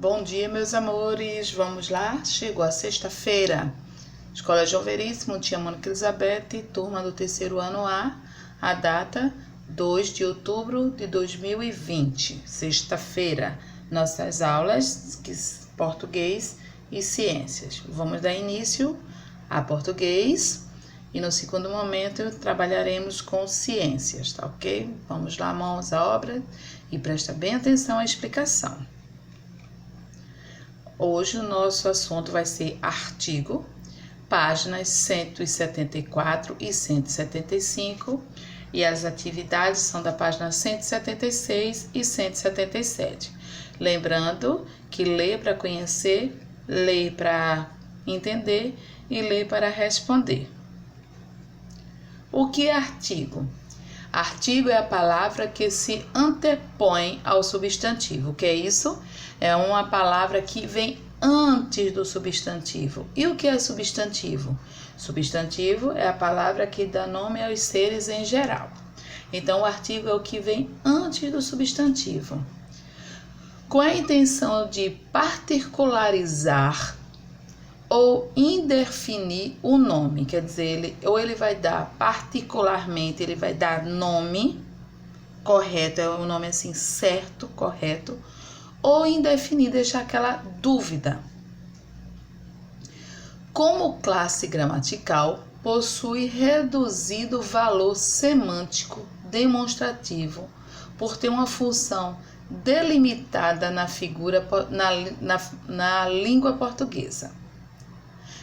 Bom dia, meus amores. Vamos lá? Chegou a sexta-feira. Escola João Veríssimo, tia Mônica Elizabeth, turma do terceiro ano A. A data 2 de outubro de 2020. Sexta-feira. Nossas aulas, português e ciências. Vamos dar início a português e no segundo momento trabalharemos com ciências, tá ok? Vamos lá, mãos à obra e presta bem atenção à explicação. Hoje o nosso assunto vai ser artigo, páginas 174 e 175, e as atividades são da página 176 e 177. Lembrando que ler para conhecer, ler para entender e ler para responder. O que é artigo? Artigo é a palavra que se antepõe ao substantivo. O que é isso? É uma palavra que vem antes do substantivo. E o que é substantivo? Substantivo é a palavra que dá nome aos seres em geral. Então, o artigo é o que vem antes do substantivo. Com a intenção de particularizar ou indefinir o nome, quer dizer, ele vai dar particularmente, ele vai dar nome correto, é um nome assim certo, correto, ou indefinir, deixar aquela dúvida. Como classe gramatical, possui reduzido valor semântico demonstrativo por ter uma função delimitada na figura na língua portuguesa,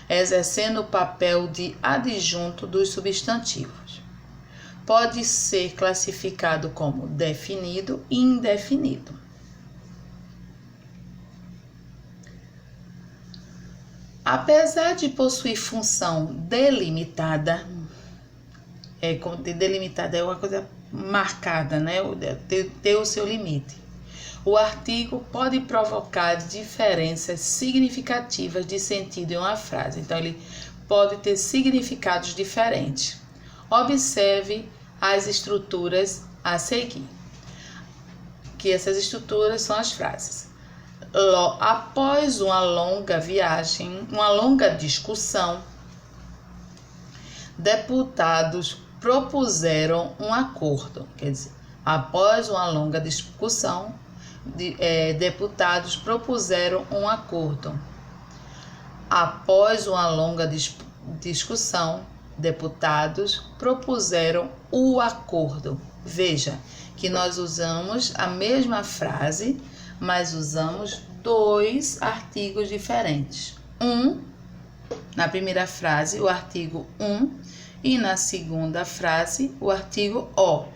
exercendo o papel de adjunto dos substantivos. Pode ser classificado como definido e indefinido. Apesar de possuir função delimitada, delimitada é uma coisa marcada, né? Ter o seu limite. O artigo pode provocar diferenças significativas de sentido em uma frase. Então, ele pode ter significados diferentes. Observe as estruturas a seguir. Que essas estruturas são as frases. Após uma longa viagem, uma longa discussão, deputados propuseram um acordo. Quer dizer, após uma longa discussão, deputados propuseram um acordo. Após uma longa discussão, deputados propuseram o acordo. Veja que nós usamos a mesma frase, mas usamos dois artigos diferentes. Na primeira frase, o artigo e na segunda frase, o artigo o.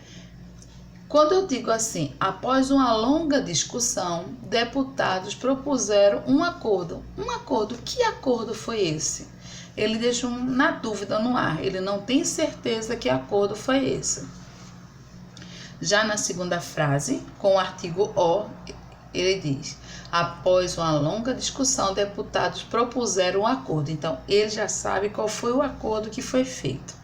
Quando eu digo assim, após uma longa discussão, deputados propuseram um acordo. Um acordo, que acordo foi esse? Ele deixa na dúvida no ar, ele não tem certeza que acordo foi esse. Já na segunda frase, com o artigo o, ele diz, após uma longa discussão, deputados propuseram um acordo. Então, ele já sabe qual foi o acordo que foi feito.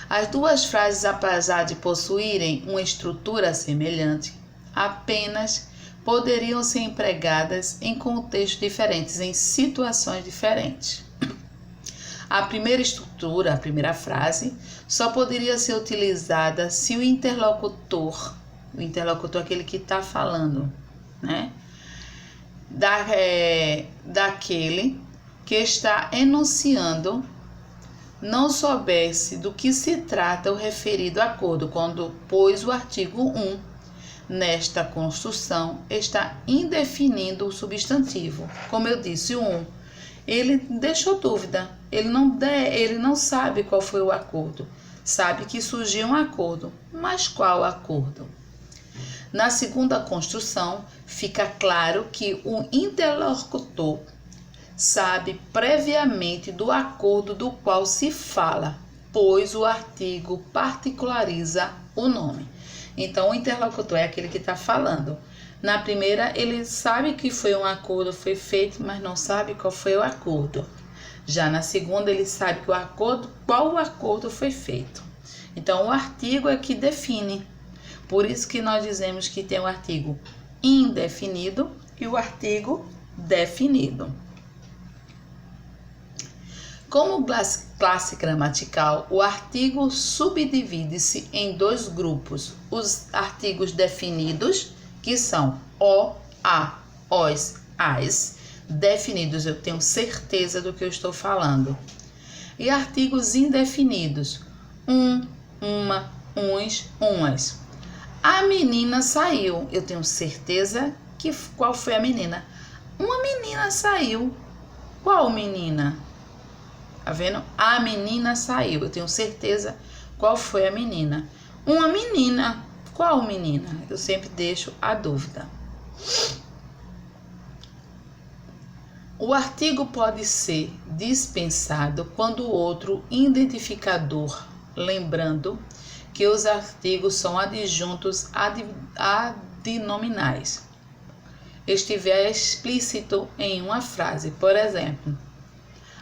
As duas frases, apesar de possuírem uma estrutura semelhante, apenas poderiam ser empregadas em contextos diferentes, em situações diferentes. A primeira estrutura, a primeira frase, só poderia ser utilizada se o interlocutor aquele que está falando, né? Daquele que está enunciando, não soubesse do que se trata o referido acordo, pois o artigo 1, nesta construção, está indefinindo o substantivo. Como eu disse, o ele deixou dúvida, ele não sabe qual foi o acordo, sabe que surgiu um acordo, mas qual acordo? Na segunda construção, fica claro que o interlocutor sabe previamente do acordo do qual se fala, pois o artigo particulariza o nome. Então, o interlocutor é aquele que está falando. Na primeira, ele sabe que foi um acordo, foi feito, mas não sabe qual foi o acordo. Já na segunda, ele sabe que qual o acordo foi feito. Então, o artigo é que define. Por isso que nós dizemos que tem o artigo indefinido e o artigo definido. Como classe gramatical, o artigo subdivide-se em dois grupos: os artigos definidos, que são o, a, os, as. Definidos, eu tenho certeza do que eu estou falando. E artigos indefinidos: uma, uns, umas. A menina saiu, eu tenho certeza que qual foi a menina? Uma menina saiu. Qual menina? Tá vendo? A menina saiu. Eu tenho certeza qual foi a menina. Uma menina. Qual menina? Eu sempre deixo a dúvida. O artigo pode ser dispensado quando o outro identificador, lembrando que os artigos são adjuntos adnominais, estiver explícito em uma frase. Por exemplo,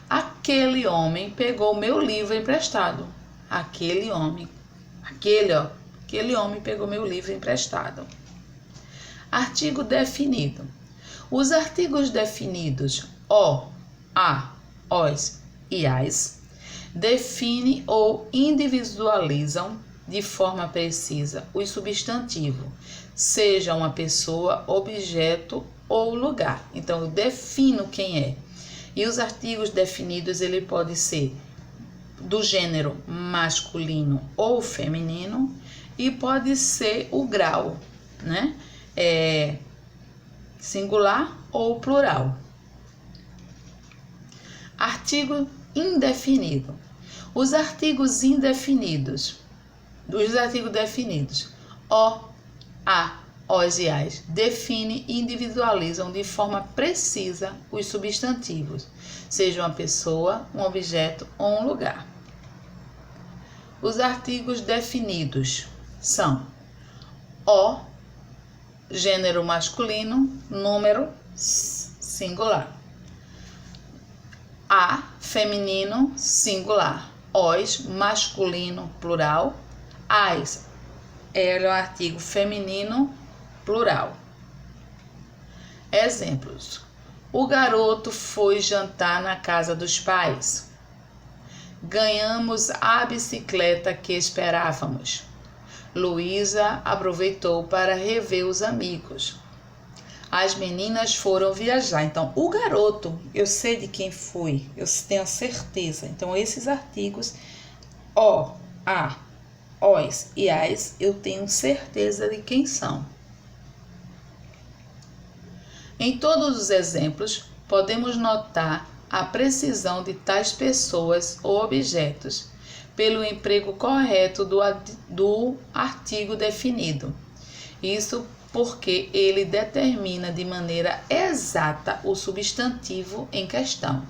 aquele homem pegou meu livro emprestado. Aquele homem pegou meu livro emprestado. Artigo definido. Os artigos definidos o, a, os e as definem ou individualizam de forma precisa os substantivos, seja uma pessoa, objeto ou lugar. Então, eu defino quem é. E os artigos definidos, ele pode ser do gênero masculino ou feminino e pode ser o grau, né? Singular ou plural. Artigo indefinido. Os artigos definidos, o, a, os e as, definem e individualizam de forma precisa os substantivos, seja uma pessoa, um objeto ou um lugar. Os artigos definidos são o, gênero masculino, número singular. A, feminino, singular. Os, masculino, plural. As, é o artigo feminino, plural. Exemplos: o garoto foi jantar na casa dos pais. Ganhamos a bicicleta que esperávamos. Luísa aproveitou para rever os amigos. As meninas foram viajar. Então, o garoto, eu sei de quem foi, eu tenho certeza. Então, esses artigos, o, a, os e as, eu tenho certeza de quem são. Em todos os exemplos, podemos notar a precisão de tais pessoas ou objetos pelo emprego correto do artigo definido. Isso porque ele determina de maneira exata o substantivo em questão.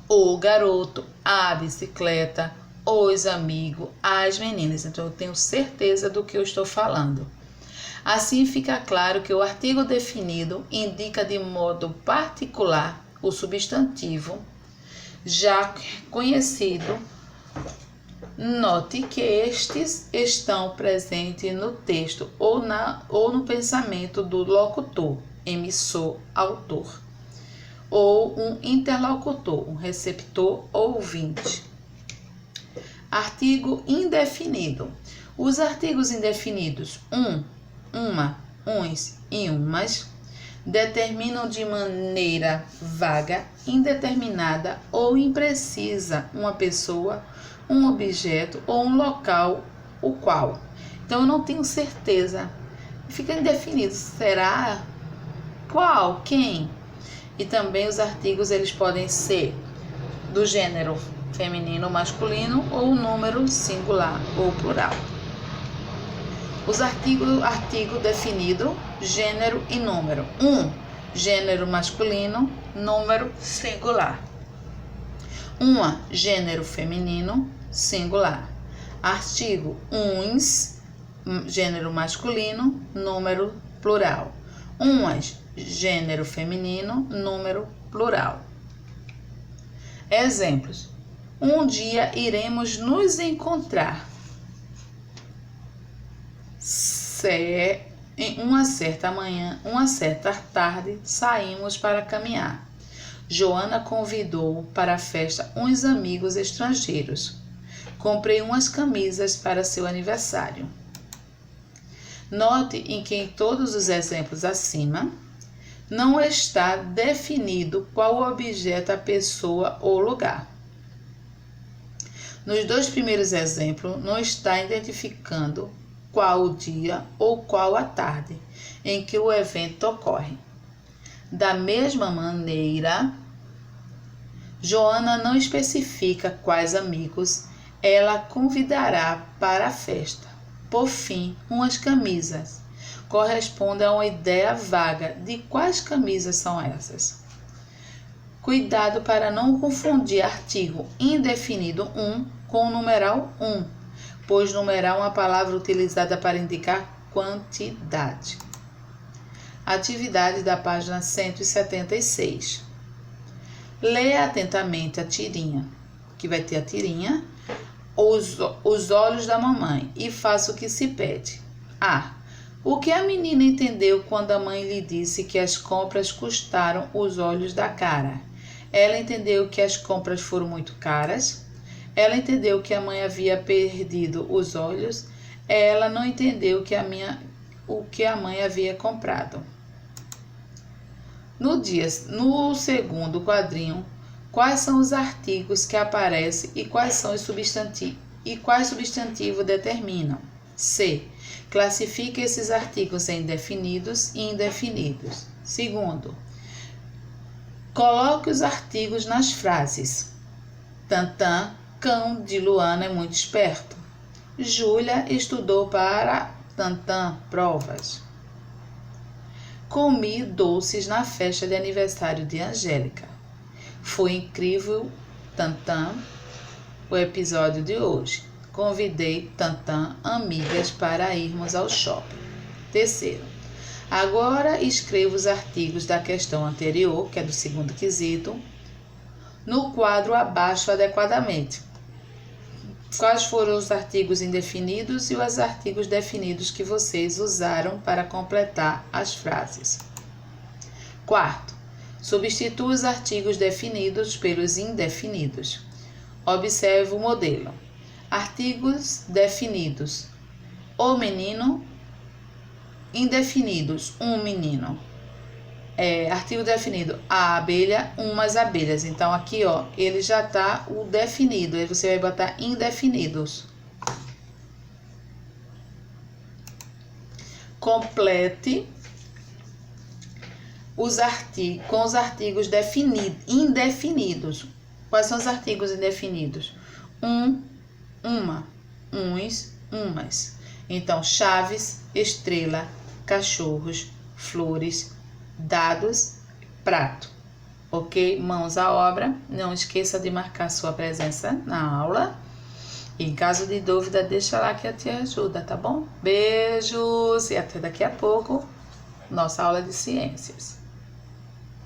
O garoto, a bicicleta, os amigos, as meninas. Então, eu tenho certeza do que eu estou falando. Assim, fica claro que o artigo definido indica de modo particular o substantivo já conhecido. Note que estes estão presentes no texto ou no pensamento do locutor, emissor, autor, ou um interlocutor, um receptor ou ouvinte. Artigo indefinido. Os artigos indefinidos uma, uns e umas determinam de maneira vaga, indeterminada ou imprecisa uma pessoa, um objeto ou um local, o qual. Então, eu não tenho certeza. Fica indefinido. Será? Qual? Quem? E também os artigos, eles podem ser do gênero feminino ou masculino ou número singular ou plural. Os artigo definido, gênero e número. Gênero masculino, número singular. Gênero feminino, singular. Artigo uns, gênero masculino, número plural. Umas, gênero feminino, número plural. Exemplos: um dia iremos nos encontrar. Em uma certa manhã, uma certa tarde, saímos para caminhar. Joana convidou para a festa uns amigos estrangeiros. Comprei umas camisas para seu aniversário. Note em que em todos os exemplos acima, não está definido qual objeto, a pessoa ou lugar. Nos dois primeiros exemplos, não está identificando qual o dia ou qual a tarde em que o evento ocorre. Da mesma maneira, Joana não especifica quais amigos ela convidará para a festa. Por fim, umas camisas corresponde a uma ideia vaga de quais camisas são essas. Cuidado para não confundir artigo indefinido com o numeral pois numeral é uma palavra utilizada para indicar quantidade. Atividade da página 176. Leia atentamente a tirinha, que vai ter a tirinha, os olhos da mamãe, e faça o que se pede. A. O que a menina entendeu quando a mãe lhe disse que as compras custaram os olhos da cara? Ela entendeu que as compras foram muito caras. Ela entendeu que a mãe havia perdido os olhos. Ela não entendeu o que a mãe havia comprado. No segundo quadrinho, quais são os artigos que aparecem e quais substantivos determinam? C. Classifique esses artigos em definidos e indefinidos. Segundo, coloque os artigos nas frases. Tantã, cão de Luana é muito esperto. Júlia estudou para Tantã provas. Comi doces na festa de aniversário de Angélica. Foi incrível, Tantã, o episódio de hoje. Convidei Tantã amigas para irmos ao shopping. Terceiro, agora escreva os artigos da questão anterior, que é do segundo quesito, no quadro abaixo adequadamente. Quais foram os artigos indefinidos e os artigos definidos que vocês usaram para completar as frases? Quarto, substitua os artigos definidos pelos indefinidos. Observe o modelo. Artigos definidos: o menino. Indefinidos: um menino. Artigo definido: a abelha, umas abelhas. Então aqui, ó, ele já tá o definido. Aí você vai botar indefinidos. Complete os artigos com os artigos indefinidos. Quais são os artigos indefinidos? Uma, uns, umas. Então, chaves, estrela, cachorros, flores, dados, prato. Ok? Mãos à obra. Não esqueça de marcar sua presença na aula. E em caso de dúvida, deixa lá que a tia ajuda, tá bom? Beijos e até daqui a pouco, nossa aula de ciências.